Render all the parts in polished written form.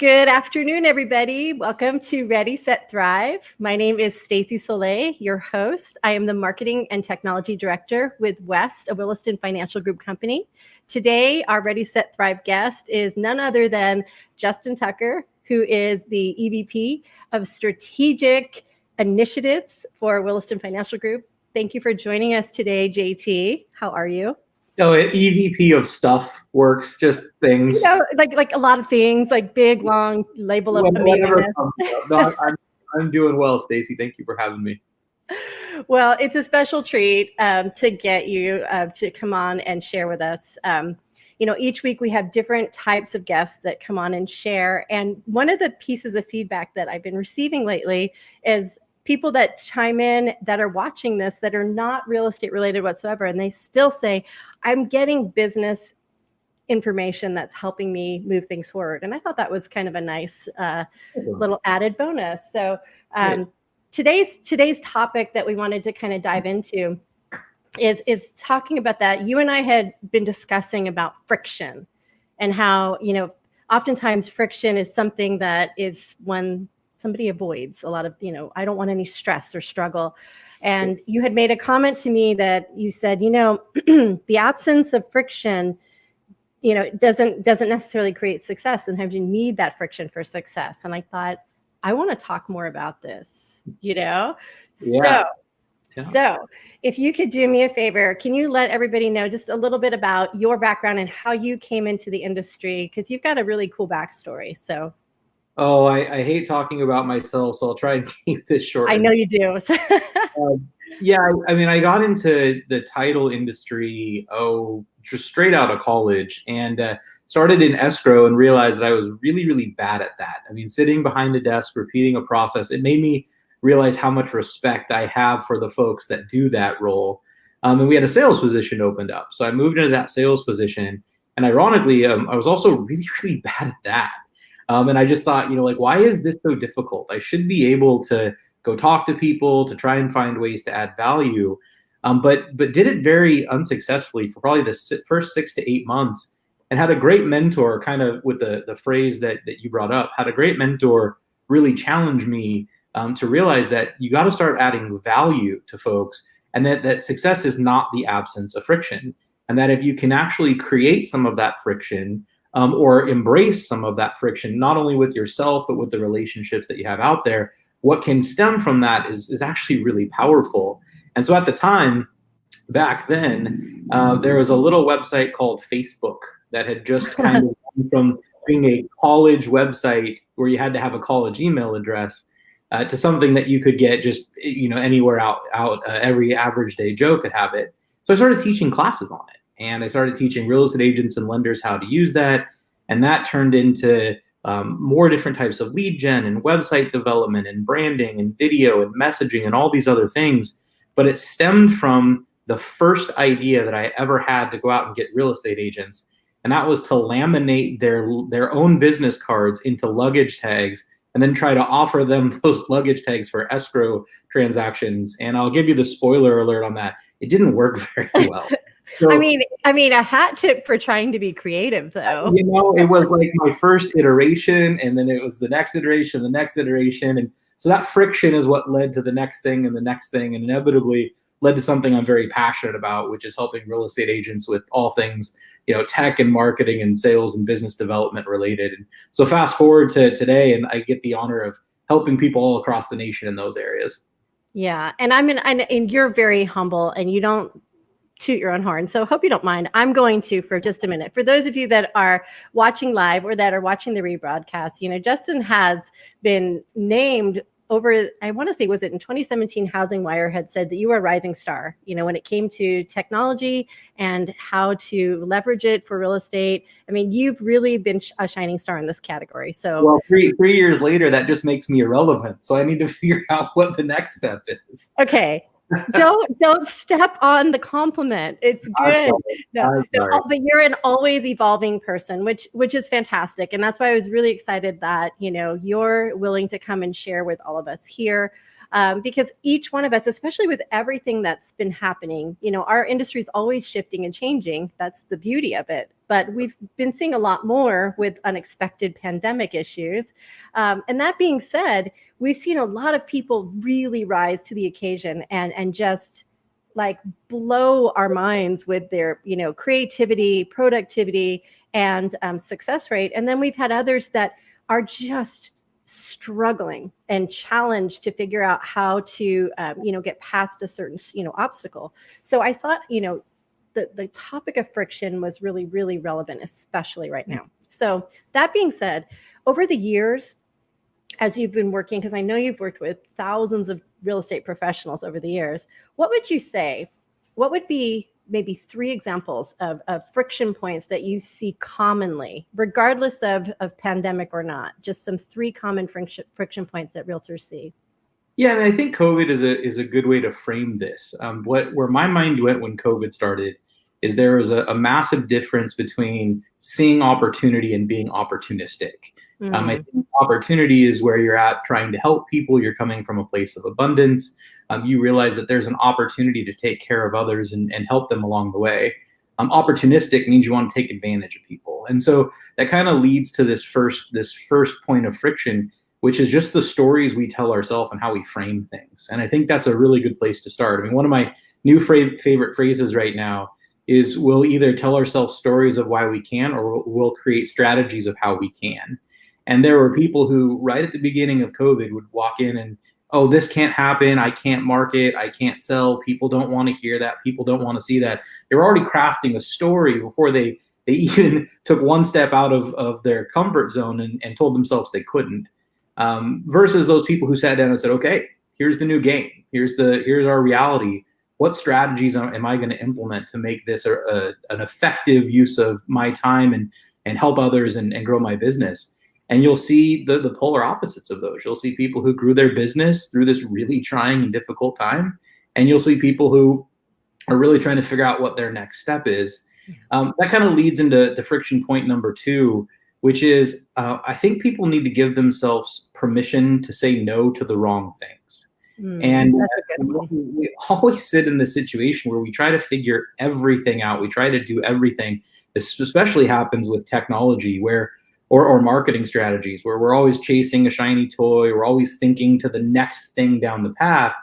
Good afternoon, everybody. Welcome to Ready, Set, Thrive. My name is Stacy Soleil, your host. I am the Marketing and Technology Director with West, a Williston Financial Group company. Today, our Ready, Set, Thrive guest is none other than Justin Tucker, who is the EVP of Strategic Initiatives for Williston Financial Group. Thank you for joining us today, JT. How are you? Oh, EVP of stuff works, just things. Like a lot of things, like big, long label of amazingness. No, I'm doing well, Stacy. Thank you for having me. Well, it's a special treat to get you to come on and share with us. Each week we have different types of guests that come on and share. And one of the pieces of feedback that I've been receiving lately is people that chime in that are watching this that are not real estate related whatsoever. And they still say, I'm getting business information that's helping me move things forward. And I thought that was kind of a nice little added bonus. So today's topic that we wanted to kind of dive into is talking about that. You and I had been discussing about friction and how, oftentimes friction is something that is when somebody avoids a lot of, I don't want any stress or struggle. And you had made a comment to me that you said, the absence of friction, doesn't necessarily create success. Sometimes you need that friction for success. And I thought, I want to talk more about this, Yeah. So if you could do me a favor, can you let everybody know just a little bit about your background and how you came into the industry? Because you've got a really cool backstory. So. Oh, I hate talking about myself, so I'll try and keep this short. I know you do. I got into the title industry, just straight out of college, and started in escrow and realized that I was really, really bad at that. Sitting behind a desk, repeating a process, it made me realize how much respect I have for the folks that do that role. And we had a sales position opened up. So I moved into that sales position. And ironically, I was also really, really bad at that. And I just thought, why is this so difficult? I should be able to go talk to people, to try and find ways to add value. But did it very unsuccessfully for probably the first 6 to 8 months, and had a great mentor, kind of with the phrase that you brought up, had a great mentor really challenge me to realize that you got to start adding value to folks, and that success is not the absence of friction. And that if you can actually create some of that friction, or embrace some of that friction, not only with yourself, but with the relationships that you have out there, what can stem from that is actually really powerful. And so at the time, back then, there was a little website called Facebook that had just kind of gone from being a college website where you had to have a college email address to something that you could get just anywhere out. Every average day Joe could have it. So I started teaching classes on it. And I started teaching real estate agents and lenders how to use that. And that turned into more different types of lead gen and website development and branding and video and messaging and all these other things. But it stemmed from the first idea that I ever had to go out and get real estate agents. And that was to laminate their own business cards into luggage tags and then try to offer them those luggage tags for escrow transactions. And I'll give you the spoiler alert on that. It didn't work very well. So, a hat tip for trying to be creative, though. It was like my first iteration, and then it was the next iteration, and so that friction is what led to the next thing and the next thing, and inevitably led to something I'm very passionate about, which is helping real estate agents with all things, tech and marketing and sales and business development related. And so fast forward to today, and I get the honor of helping people all across the nation in those areas. Yeah, and you're very humble, and you don't toot your own horn. So hope you don't mind. I'm going to for just a minute. For those of you that are watching live or that are watching the rebroadcast, Justin has been named over, I want to say, was it in 2017, Housing Wire had said that you were a rising star, when it came to technology and how to leverage it for real estate. You've really been a shining star in this category. So, well, three years later, that just makes me irrelevant. So I need to figure out what the next step is. Okay. Don't step on the compliment. It's good. No, but you're an always evolving person, which is fantastic. And that's why I was really excited that, you're willing to come and share with all of us here. because each one of us, especially with everything that's been happening, our industry is always shifting and changing. That's the beauty of it. But we've been seeing a lot more with unexpected pandemic issues. And that being said, we've seen a lot of people really rise to the occasion and just like blow our minds with their, creativity, productivity, and success rate. And then we've had others that are just struggling and challenged to figure out how to, get past a certain, obstacle. So I thought, the topic of friction was really, really relevant, especially right now. So that being said, over the years, as you've been working, because I know you've worked with thousands of real estate professionals over the years, what would you say? What would be maybe 3 examples of friction points that you see commonly, regardless of pandemic or not? Just some 3 common friction points that realtors see. Yeah, and I think COVID is a good way to frame this. Where my mind went when COVID started is there was a massive difference between seeing opportunity and being opportunistic. I think opportunity is where you're at trying to help people. You're coming from a place of abundance. You realize that there's an opportunity to take care of others and help them along the way. Opportunistic means you want to take advantage of people. And so that kind of leads to this first point of friction, which is just the stories we tell ourselves and how we frame things. And I think that's a really good place to start. I mean, one of my new favorite phrases right now is we'll either tell ourselves stories of why we can, or we'll create strategies of how we can. And there were people who right at the beginning of COVID would walk in and, oh, this can't happen. I can't market. I can't sell. People don't want to hear that. People don't want to see that. They were already crafting a story before they even took one step out of their comfort zone and told themselves they couldn't. Versus those people who sat down and said, okay, here's the new game. Here's our reality. What strategies am I going to implement to make this an effective use of my time and help others and grow my business? And you'll see the polar opposites of those. You'll see people who grew their business through this really trying and difficult time. And you'll see people who are really trying to figure out what their next step is. That kind of leads into the friction point number 2, which is I think people need to give themselves permission to say no to the wrong things. And we always sit in this situation where we try to figure everything out. We try to do everything. This especially happens with technology or marketing strategies, where we're always chasing a shiny toy. We're always thinking to the next thing down the path.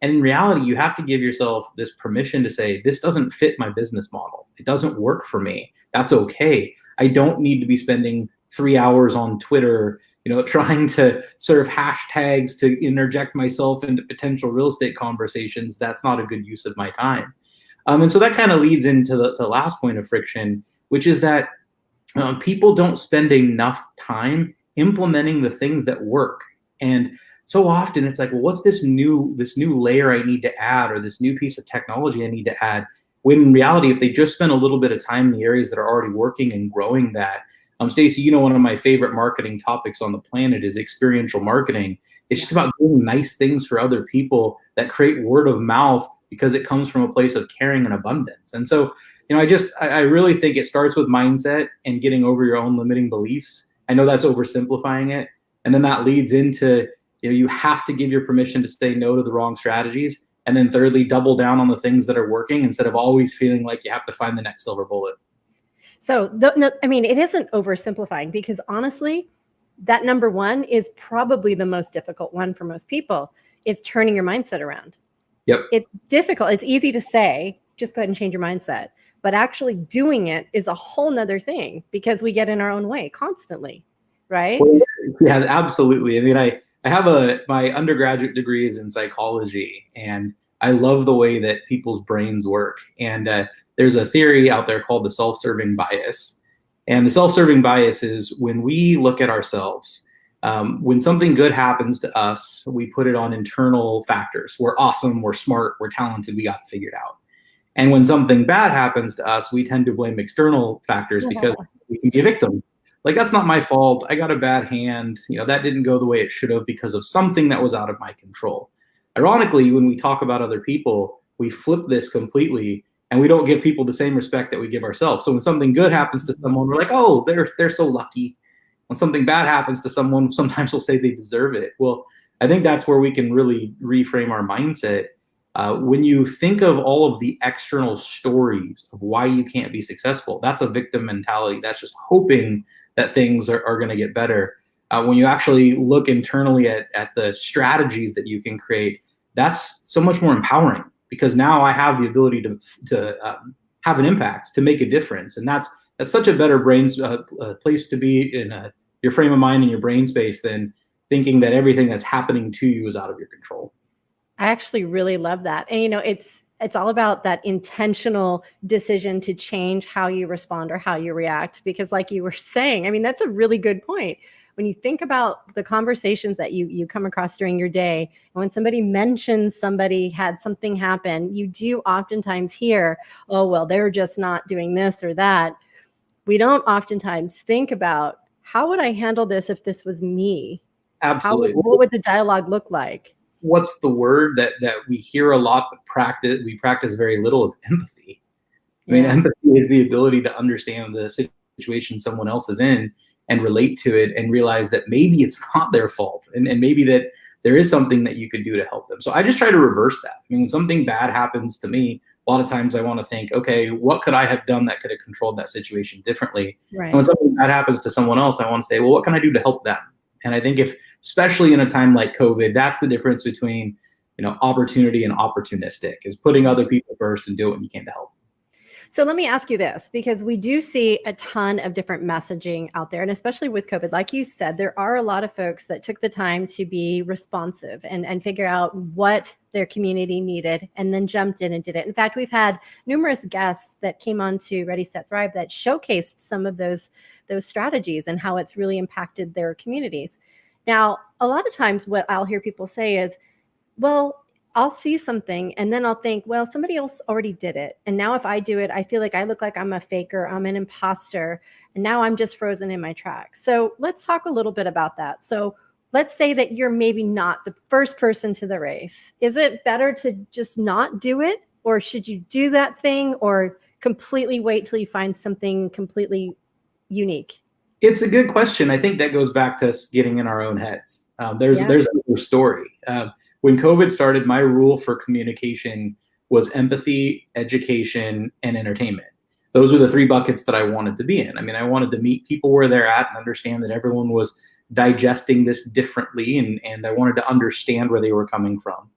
And in reality, you have to give yourself this permission to say, this doesn't fit my business model. It doesn't work for me. That's okay. I don't need to be spending 3 hours on Twitter, trying to serve hashtags to interject myself into potential real estate conversations. That's not a good use of my time. And so that kind of leads into the last point of friction, which is that people don't spend enough time implementing the things that work. And so often it's like, well, what's this new layer I need to add, or this new piece of technology I need to add? When in reality, if they just spend a little bit of time in the areas that are already working and growing that. Stacey, one of my favorite marketing topics on the planet is experiential marketing. It's just about doing nice things for other people that create word of mouth, because it comes from a place of caring and abundance. And so, I really think it starts with mindset and getting over your own limiting beliefs. I know that's oversimplifying it. And then that leads into, you have to give your permission to say no to the wrong strategies. And then thirdly, double down on the things that are working instead of always feeling like you have to find the next silver bullet. So, it isn't oversimplifying, because honestly, that number 1 is probably the most difficult one for most people. It's turning your mindset around. Yep. It's difficult. It's easy to say, just go ahead and change your mindset. But actually doing it is a whole nother thing, because we get in our own way constantly, right? Well, yeah, absolutely. I mean, I have my undergraduate degree is in psychology, and I love the way that people's brains work. And there's a theory out there called the self-serving bias. And the self-serving bias is when we look at ourselves, when something good happens to us, we put it on internal factors. We're awesome, we're smart, we're talented, we got it figured out. And when something bad happens to us, we tend to blame external factors because we can be a victim. Like, that's not my fault. I got a bad hand. That didn't go the way it should have because of something that was out of my control. Ironically, when we talk about other people, we flip this completely, and we don't give people the same respect that we give ourselves. So when something good happens to someone, we're like, oh, they're so lucky. When something bad happens to someone, sometimes we'll say they deserve it. Well, I think that's where we can really reframe our mindset. When you think of all of the external stories of why you can't be successful, that's a victim mentality. That's just hoping that things are going to get better. When you actually look internally at the strategies that you can create, that's so much more empowering, because now I have the ability to have an impact, to make a difference. And that's such a better place to be in your frame of mind and your brain space than thinking that everything that's happening to you is out of your control. I actually really love that. And, it's all about that intentional decision to change how you respond or how you react. Because like you were saying, I mean, that's a really good point. When you think about the conversations that you come across during your day, and when somebody mentions somebody had something happen, you do oftentimes hear, oh, well, they're just not doing this or that. We don't oftentimes think about, how would I handle this if this was me? Absolutely. What would the dialogue look like? What's the word that we hear a lot, but we practice very little, is empathy. I mean, empathy is the ability to understand the situation someone else is in and relate to it and realize that maybe it's not their fault, and maybe that there is something that you could do to help them. So I just try to reverse that. I mean, when something bad happens to me, a lot of times I want to think, okay, what could I have done that could have controlled that situation differently? Right. And when something bad happens to someone else, I want to say, well, what can I do to help them? And I think especially in a time like COVID, that's the difference between, opportunity and opportunistic, is putting other people first and doing what you can to help. So let me ask you this, because we do see a ton of different messaging out there, and especially with COVID, like you said, there are a lot of folks that took the time to be responsive and figure out what their community needed and then jumped in and did it. In fact, we've had numerous guests that came on to Ready, Set, Thrive that showcased some of those strategies and how it's really impacted their communities. Now, a lot of times what I'll hear people say is, well, I'll see something and then I'll think, well, somebody else already did it. And now if I do it, I feel like I look like I'm a faker, I'm an imposter, and now I'm just frozen in my tracks. So let's talk a little bit about that. So let's say that you're maybe not the first person to the race. Is it better to just not do it? Or should you do that thing, or completely wait till you find something completely unique? It's a good question. I think that goes back to us getting in our own heads. There's another story. When COVID started, my rule for communication was empathy, education, and entertainment. Those were the three buckets that I wanted to be in. I mean, I wanted to meet people where they're at and understand that everyone was digesting this differently, and I wanted to understand where they were coming from.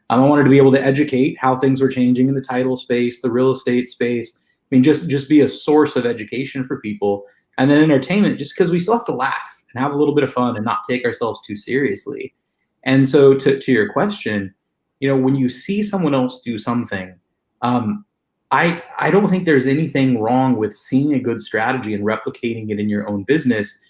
I wanted to be able to educate how things were changing in the title space, the real estate space. I mean, just be a source of education for people. And then entertainment, just because we still have to laugh and have a little bit of fun and not take ourselves too seriously. And so to your question, when you see someone else do something, I don't think there's anything wrong with seeing a good strategy and replicating it in your own business,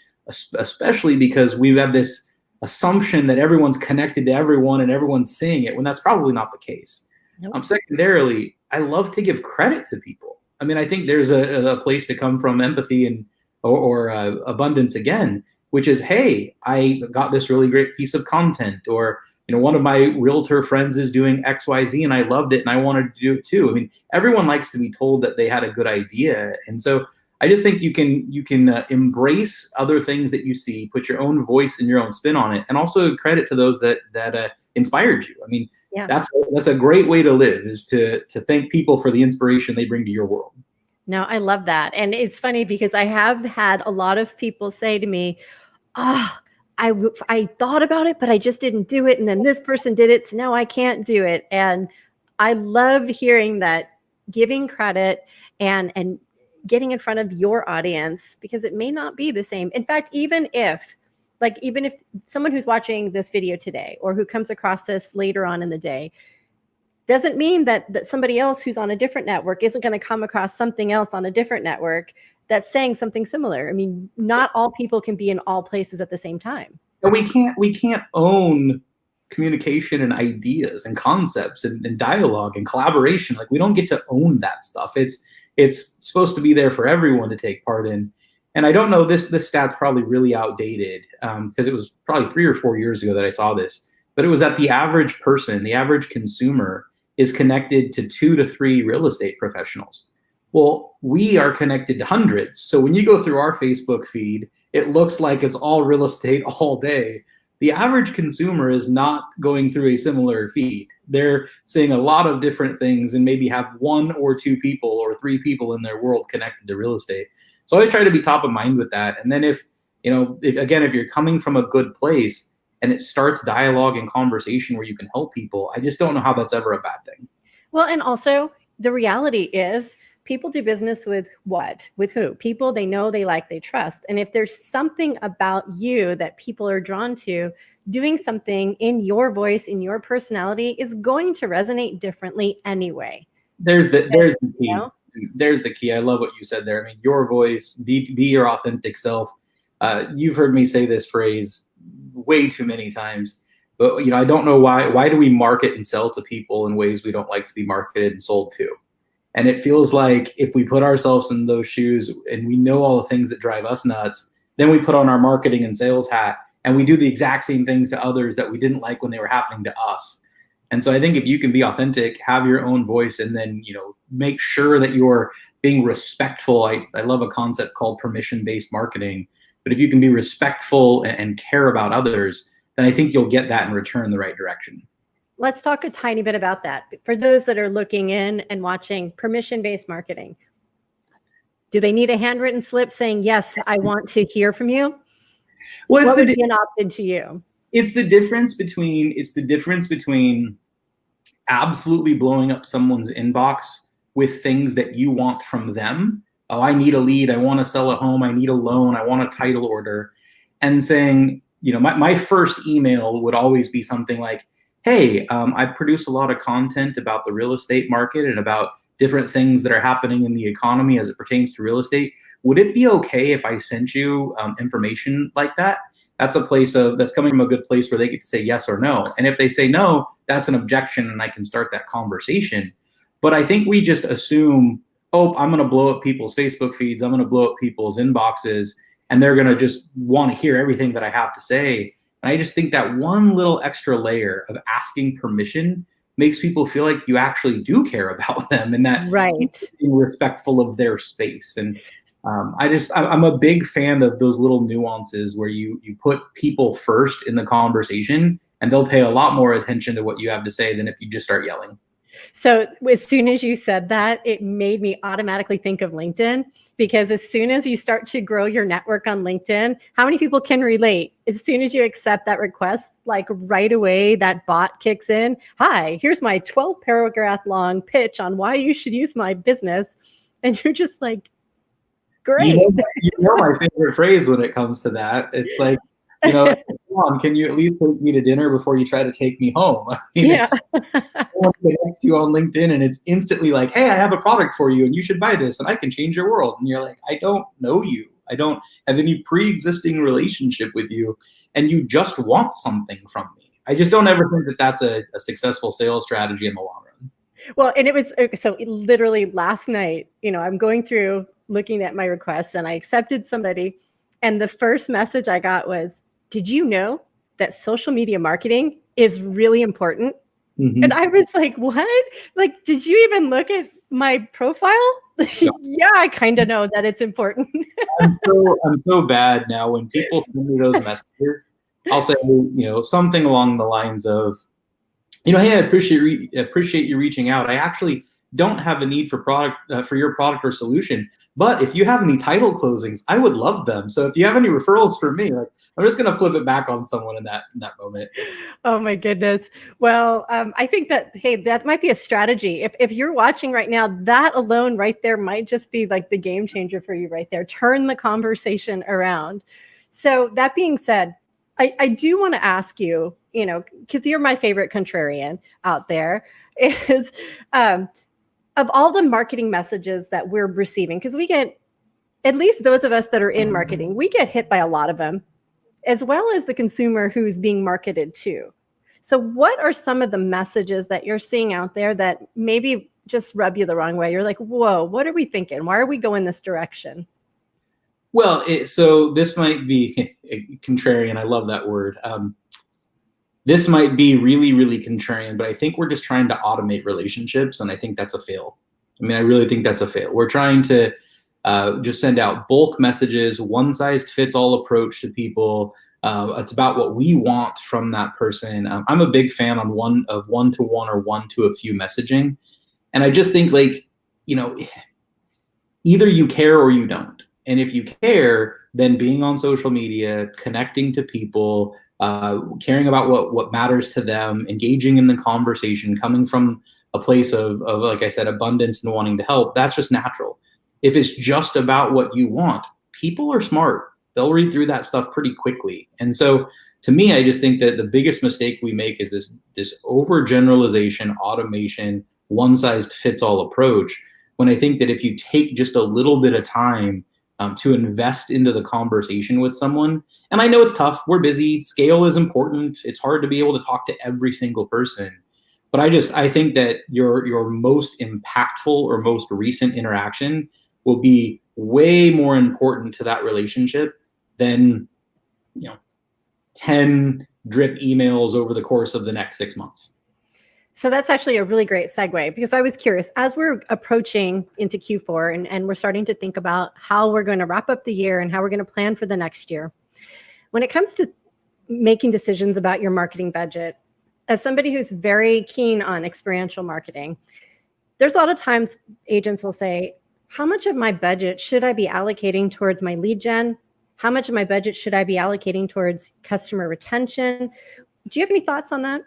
especially because we have this assumption that everyone's connected to everyone and everyone's seeing it, when that's probably not the case. Nope. Secondarily, I love to give credit to people. I mean, I think there's a place to come from empathy or abundance again, which is, hey, I got this really great piece of content, or one of my realtor friends is doing XYZ and I loved it and I wanted to do it too. I mean, everyone likes to be told that they had a good idea, and so I just think you can embrace other things that you see, put your own voice and your own spin on it, and also credit to those that inspired you. I mean, that's a great way to live, is to thank people for the inspiration they bring to your world. No, I love that. And it's funny because I have had a lot of people say to me, I thought about it, but I just didn't do it. And then this person did it, so now I can't do it. And I love hearing that, giving credit and getting in front of your audience, because it may not be the same. In fact, even if someone who's watching this video today or who comes across this later on in the day, doesn't mean that somebody else who's on a different network isn't going to come across something else on a different network that's saying something similar. I mean, not all people can be in all places at the same time. And we can't own communication and ideas and concepts and dialogue and collaboration. Like, we don't get to own that stuff. It's supposed to be there for everyone to take part in. And I don't know, this stat's probably really outdated, because it was probably 3 or 4 years ago that I saw this, but it was that the average person, the average consumer, is connected to 2 to 3 real estate professionals. Well, we are connected to hundreds. So when you go through our Facebook feed, it looks like it's all real estate all day. the average consumer is not going through a similar feed. They're seeing a lot of different things and maybe have one or two people or three people in their world connected to real estate. So I always try to be top of mind with that. And then if you're coming from a good place and it starts dialogue and conversation where you can help people, I just don't know how that's ever a bad thing. Well, and also the reality is people do business with what? With who? People they know, they like, they trust. And if there's something about you that people are drawn to, doing something in your voice, in your personality is going to resonate differently anyway. There's the key. You know? There's the key. I love what you said there. I mean, your voice, be your authentic self. You've heard me say this phrase way too many times, but I don't know why do we market and sell to people in ways we don't like to be marketed and sold to? And it feels like if we put ourselves in those shoes and we know all the things that drive us nuts, then we put on our marketing and sales hat and we do the exact same things to others that we didn't like when they were happening to us. And so I think if you can be authentic, have your own voice, and then, make sure that you're being respectful. I love a concept called permission-based marketing. But if you can be respectful and care about others, then I think you'll get that in return the right direction. Let's talk a tiny bit about that. For those that are looking in and watching permission-based marketing, do they need a handwritten slip saying, yes, I want to hear from you? Well, what would be an opt-in to you? It's the difference between absolutely blowing up someone's inbox with things that you want from them. Oh, I need a lead. I want to sell a home. I need a loan. I want a title order. And saying, my first email would always be something like, hey, I produce a lot of content about the real estate market and about different things that are happening in the economy as it pertains to real estate. Would it be okay if I sent you information like that? That's a place that's coming from a good place where they get to say yes or no. And if they say no, that's an objection and I can start that conversation. But I think we just assume, oh, I'm going to blow up people's Facebook feeds. I'm going to blow up people's inboxes and they're going to just want to hear everything that I have to say. And I just think that one little extra layer of asking permission makes people feel like you actually do care about them and that you're respectful of their space. And I'm a big fan of those little nuances where you put people first in the conversation and they'll pay a lot more attention to what you have to say than if you just start yelling. So as soon as you said that, it made me automatically think of LinkedIn, because as soon as you start to grow your network on LinkedIn, how many people can relate? As soon as you accept that request, like right away, that bot kicks in. Hi, here's my 12 paragraph long pitch on why you should use my business. And you're just like, great. You know my favorite phrase when it comes to that. It's like, Mom, can you at least take me to dinner before you try to take me home? I mean, someone connects you on LinkedIn and it's instantly like, hey, I have a product for you and you should buy this and I can change your world. And you're like, I don't know you. I don't have any pre-existing relationship with you and you just want something from me. I just don't ever think that that's a successful sales strategy in the long run. Well, and it was, so literally last night, I'm going through looking at my requests and I accepted somebody. And the first message I got was, did you know that social media marketing is really important? Mm-hmm. And I was like, what? Like, did you even look at my profile? Yeah, I kind of know that it's important. I'm so bad now when people send me those messages. I'll say, something along the lines of, hey, I appreciate you reaching out. I actually don't have a need for for your product or solution, but if you have any title closings, I would love them. So if you have any referrals for me, I'm just going to flip it back on someone in that moment. Oh my goodness. Well, I think that, hey, that might be a strategy. If you're watching right now, that alone right there might just be like the game changer for you right there. Turn the conversation around. So that being said, I do want to ask you, because you're my favorite contrarian out there, is of all the marketing messages that we're receiving, because we get, at least those of us that are in marketing, we get hit by a lot of them, as well as the consumer who's being marketed to. So what are some of the messages that you're seeing out there that maybe just rub you the wrong way? You're like, whoa, what are we thinking? Why are we going this direction? Well, so this might be contrarian. I love that word. This might be really, really contrarian, but I think we're just trying to automate relationships, and I think that's a fail. I mean, I really think that's a fail. We're trying to just send out bulk messages, one-size-fits-all approach to people, It's about what we want from that person. I'm a big fan on one-to-one or one-to-a-few messaging. And I just think, like, either you care or you don't. And if you care, then being on social media, connecting to people, caring about what matters to them, engaging in the conversation, coming from a place of, like I said, abundance and wanting to help, that's just natural. If it's just about what you want, people are smart. They'll read through that stuff pretty quickly. And so to me, I just think that the biggest mistake we make is this overgeneralization, automation, one-size-fits-all approach, when I think that if you take just a little bit of time to invest into the conversation with someone, and I know it's tough, we're busy, scale is important, it's hard to be able to talk to every single person, but I think that your most impactful or most recent interaction will be way more important to that relationship than 10 drip emails over the course of the next 6 months. So that's actually a really great segue, because I was curious, as we're approaching into Q4 and we're starting to think about how we're going to wrap up the year and how we're going to plan for the next year. When it comes to making decisions about your marketing budget, as somebody who's very keen on experiential marketing, there's a lot of times agents will say, how much of my budget should I be allocating towards my lead gen? How much of my budget should I be allocating towards customer retention? Do you have any thoughts on that?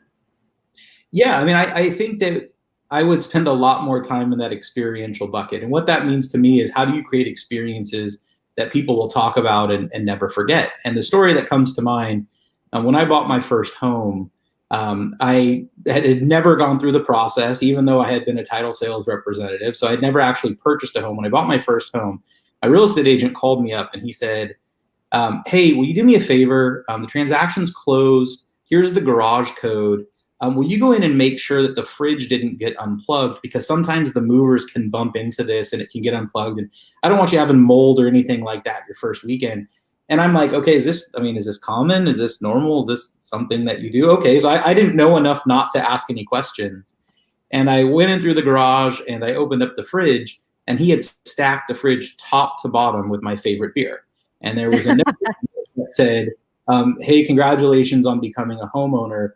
Yeah, I mean, I think that I would spend a lot more time in that experiential bucket. And what that means to me is, how do you create experiences that people will talk about and never forget? And the story that comes to mind, when I bought my first home, I had never gone through the process, even though I had been a title sales representative. So I'd never actually purchased a home. When I bought my first home, a real estate agent called me up and he said, hey, will you do me a favor? The transaction's closed. Here's the garage code. Will you go in and make sure that the fridge didn't get unplugged? Because sometimes the movers can bump into this and it can get unplugged. And I don't want you having mold or anything like that your first weekend. And I'm like, okay, is this common? Is this normal? Is this something that you do? Okay, so I didn't know enough not to ask any questions. And I went in through the garage and I opened up the fridge, and he had stacked the fridge top to bottom with my favorite beer. And there was a note that said, hey, congratulations on becoming a homeowner.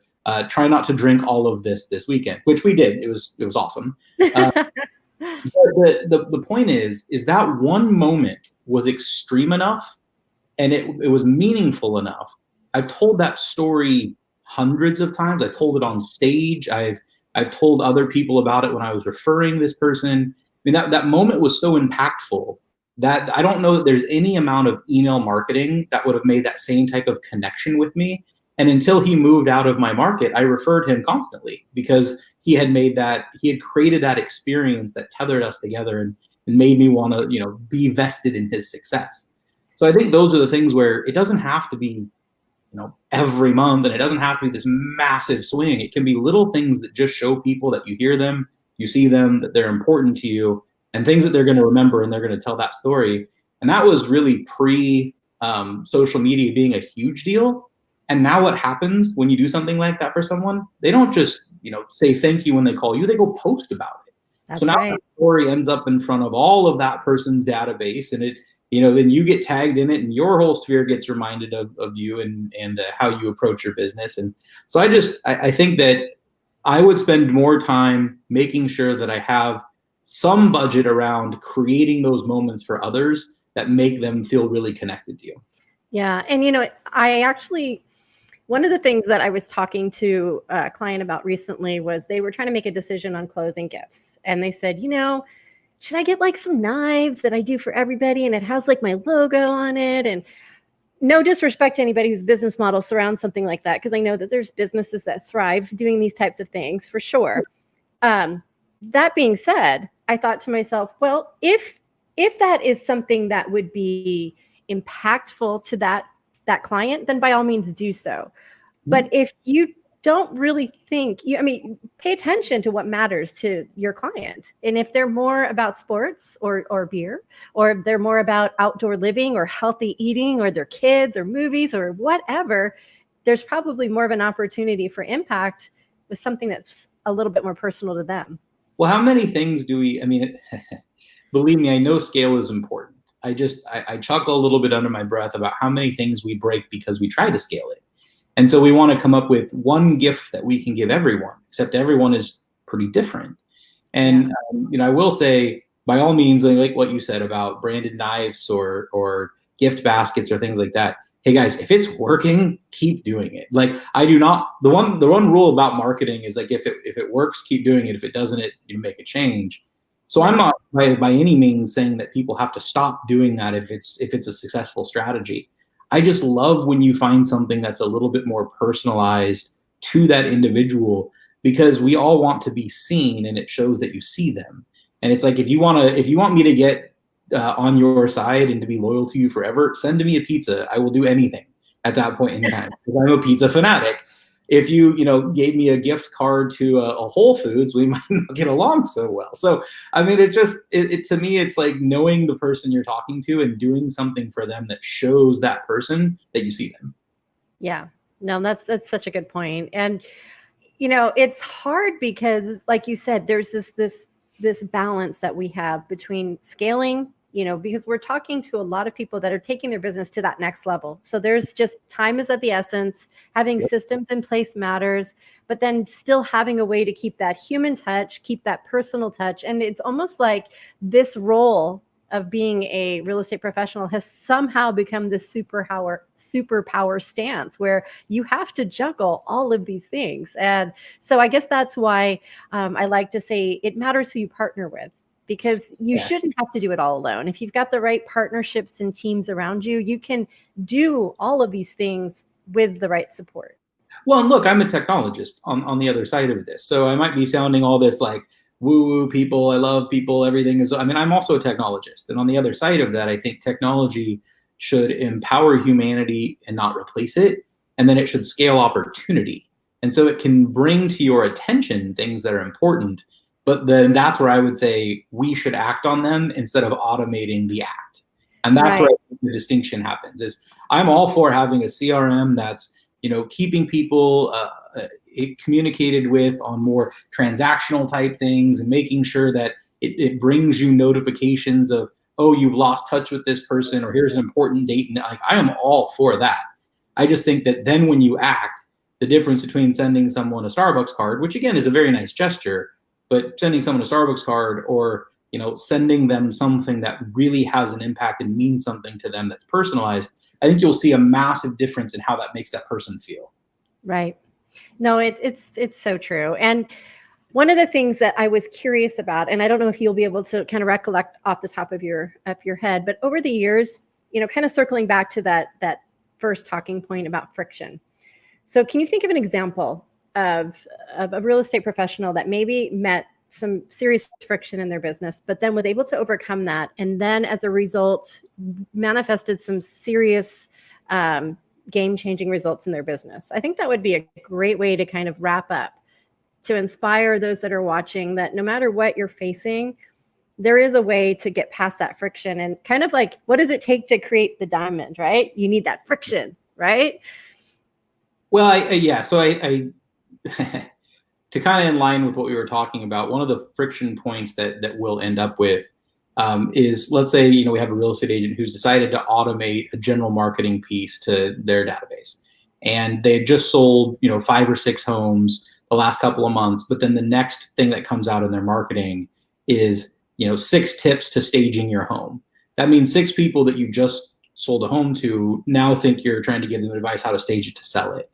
Try not to drink all of this weekend, which we did. It was awesome. But the point is that one moment was extreme enough, and it was meaningful enough. I've told that story hundreds of times. I told it on stage. I've told other people about it when I was referring this person. I mean, that moment was so impactful that I don't know that there's any amount of email marketing that would have made that same type of connection with me. And until he moved out of my market, I referred him constantly, because he had created that experience that tethered us together and made me want to, be vested in his success. So I think those are the things where it doesn't have to be, every month, and it doesn't have to be this massive swing. It can be little things that just show people that you hear them, you see them, that they're important to you, and things that they're going to remember, and they're going to tell that story. And that was really social media being a huge deal. And now what happens when you do something like that for someone? They don't just, say thank you when they call you. They go post about it. That's so now right. that story ends up in front of all of that person's database, and it, then you get tagged in it, and your whole sphere gets reminded of you and how you approach your business. And so I think that I would spend more time making sure that I have some budget around creating those moments for others that make them feel really connected to you. Yeah. And, one of the things that I was talking to a client about recently was they were trying to make a decision on closing gifts. And they said, should I get like some knives that I do for everybody and it has like my logo on it? And no disrespect to anybody whose business model surrounds something like that, because I know that there's businesses that thrive doing these types of things for sure. That being said, I thought to myself, well, if that is something that would be impactful to that client, then by all means do so. But if you don't really think, pay attention to what matters to your client. And if they're more about sports or beer, or they're more about outdoor living or healthy eating or their kids or movies or whatever, there's probably more of an opportunity for impact with something that's a little bit more personal to them. Well, how many things do we, believe me, I know scale is important. I chuckle a little bit under my breath about how many things we break because we try to scale it. And so we want to come up with one gift that we can give everyone, except everyone is pretty different. And I will say, by all means, like what you said about branded knives or gift baskets or things like that. Hey guys, if it's working, keep doing it. Like I do not. The one rule about marketing is like if it works, keep doing it. If it doesn't, you make a change. So I'm not by any means saying that people have to stop doing that if it's a successful strategy. I just love when you find something that's a little bit more personalized to that individual, because we all want to be seen, and it shows that you see them. And it's like if you want me to get on your side and to be loyal to you forever, send me a pizza. I will do anything at that point in time, because I'm a pizza fanatic. If you gave me a gift card to a Whole Foods, we might not get along so well. So I mean, it's just to me, it's like knowing the person you're talking to and doing something for them that shows that person that you see them. Yeah, no, that's such a good point. And it's hard because, like you said, there's this balance that we have between scaling, because we're talking to a lot of people that are taking their business to that next level. So there's just time is of the essence. Having systems in place matters, but then still having a way to keep that human touch, keep that personal touch. And it's almost like this role of being a real estate professional has somehow become this superpower stance where you have to juggle all of these things. And so I guess that's why I like to say it matters who you partner with, because you shouldn't have to do it all alone. If you've got the right partnerships and teams around you, you can do all of these things with the right support. Well, and look, I'm a technologist on the other side of this. So I might be sounding all this like woo-woo people, I love people, everything is, I'm also a technologist. And on the other side of that, I think technology should empower humanity and not replace it. And then it should scale opportunity. And so it can bring to your attention things that are important, but then that's where I would say we should act on them instead of automating the act. And that's where I think the distinction happens. Is I'm all for having a CRM that's keeping people communicated with on more transactional type things, and making sure that it brings you notifications of, oh, you've lost touch with this person, or here's an important date. And I am all for that. I just think that then when you act, the difference between sending someone a Starbucks card, which again is a very nice gesture, but sending someone a Starbucks card or sending them something that really has an impact and means something to them that's personalized, I think you'll see a massive difference in how that makes that person feel. Right. No, it's so true. And one of the things that I was curious about, and I don't know if you'll be able to kind of recollect off the top of your head, but over the years, kind of circling back to that first talking point about friction. So can you think of an example of a real estate professional that maybe met some serious friction in their business, but then was able to overcome that, and then as a result manifested some serious game-changing results in their business? I think that would be a great way to kind of wrap up, to inspire those that are watching that no matter what you're facing, there is a way to get past that friction. And kind of like, what does it take to create the diamond, right? You need that friction, right? Well, So I to kind of in line with what we were talking about, one of the friction points that we'll end up with is, let's say, we have a real estate agent who's decided to automate a general marketing piece to their database. And they just sold, 5 or 6 homes the last couple of months. But then the next thing that comes out in their marketing is, 6 tips to staging your home. That means 6 people that you just sold a home to now think you're trying to give them advice how to stage it to sell it.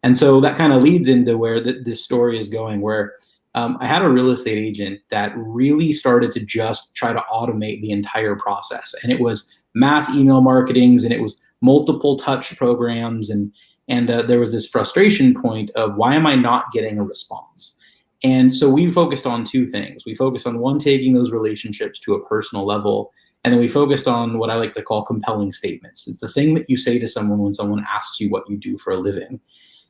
And so that kind of leads into where this story is going, where I had a real estate agent that really started to just try to automate the entire process. And it was mass email marketings, and it was multiple touch programs. And there was this frustration point of, why am I not getting a response? And so we focused on 2 things. We focused on, one, taking those relationships to a personal level. And then we focused on what I like to call compelling statements. It's the thing that you say to someone when someone asks you what you do for a living.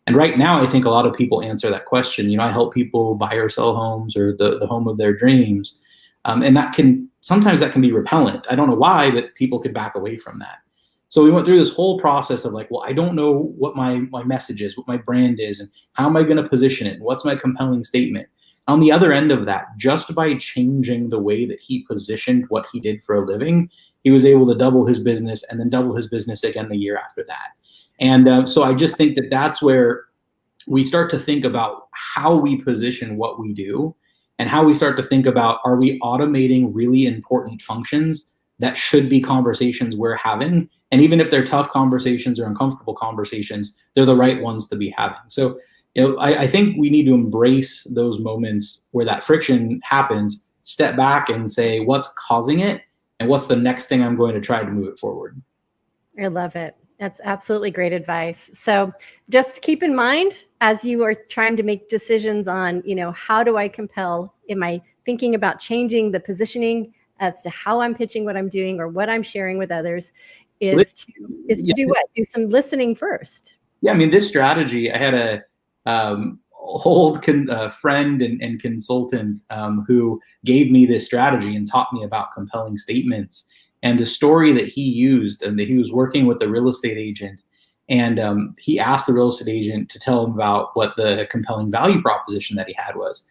And right now, I think a lot of people answer that question. I help people buy or sell homes, or the home of their dreams. And sometimes that can be repellent. I don't know why, but people could back away from that. So we went through this whole process of like, well, I don't know what my message is, what my brand is, and how am I going to position it? And what's my compelling statement? On the other end of that, just by changing the way that he positioned what he did for a living, he was able to double his business and then double his business again the year after that. And so I just think that that's where we start to think about how we position what we do, and how we start to think about, are we automating really important functions that should be conversations we're having? And even if they're tough conversations or uncomfortable conversations, they're the right ones to be having. So, I think we need to embrace those moments where that friction happens, step back and say, what's causing it? And what's the next thing I'm going to try to move it forward? I love it. That's absolutely great advice. So just keep in mind, as you are trying to make decisions on, how do I compel? Am I thinking about changing the positioning as to how I'm pitching what I'm doing or what I'm sharing with others, is to do what? Do some listening first. Yeah, I mean, this strategy, I had a old friend and consultant who gave me this strategy and taught me about compelling statements. And the story that he used, and that he was working with a real estate agent, and he asked the real estate agent to tell him about what the compelling value proposition that he had was.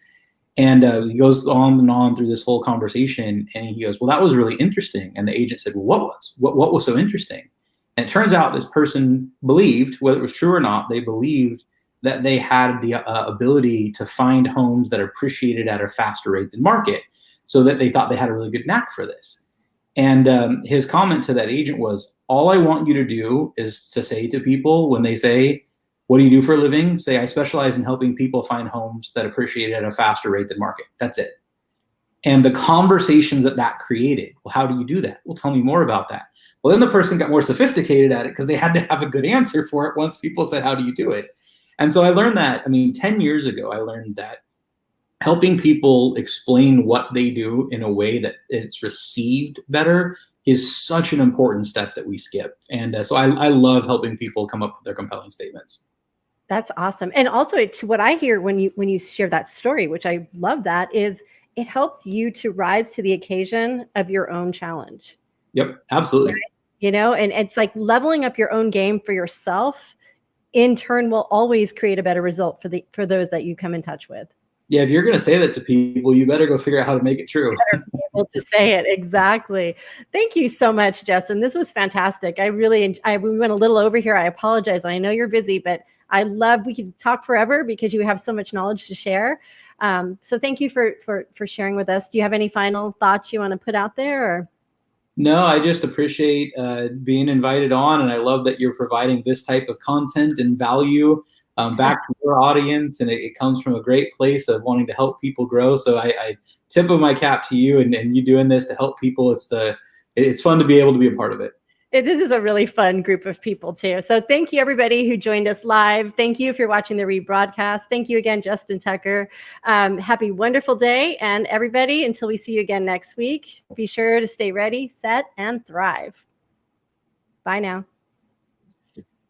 And he goes on and on through this whole conversation, and he goes, well, that was really interesting. And the agent said, well, what was so interesting? And it turns out this person believed, whether it was true or not, they believed that they had the ability to find homes that are appreciated at a faster rate than market, so that they thought they had a really good knack for this. And his comment to that agent was, all I want you to do is to say to people, when they say, what do you do for a living? Say, I specialize in helping people find homes that appreciate at a faster rate than market. That's it. And the conversations that created, well, how do you do that? Well, tell me more about that. Well, then the person got more sophisticated at it, because they had to have a good answer for it once people said, how do you do it? And so I learned that, 10 years ago, I learned that helping people explain what they do in a way that it's received better is such an important step that we skip. And so I love helping people come up with their compelling statements. That's awesome. And also, it's what I hear when you share that story, which I love, that is, it helps you to rise to the occasion of your own challenge. Yep, absolutely. Right? And it's like leveling up your own game for yourself, in turn, will always create a better result for those that you come in touch with. Yeah, if you're going to say that to people, you better go figure out how to make it true. Better be able to say it. Exactly. Thank you so much, Justin. This was fantastic. We went a little over here. I apologize. I know you're busy, but we could talk forever because you have so much knowledge to share. So thank you for sharing with us. Do you have any final thoughts you want to put out there? Or? No, I just appreciate being invited on, and I love that you're providing this type of content and value back to your audience, and it comes from a great place of wanting to help people grow. So I tip of my cap to you, and you doing this to help people. It's fun to be able to be a part of it. This is a really fun group of people too. So thank you, everybody who joined us live. Thank you if you're watching the rebroadcast. Thank you again, Justin Tucker. Happy wonderful day. And everybody, until we see you again next week, be sure to stay ready, set, and thrive. Bye now.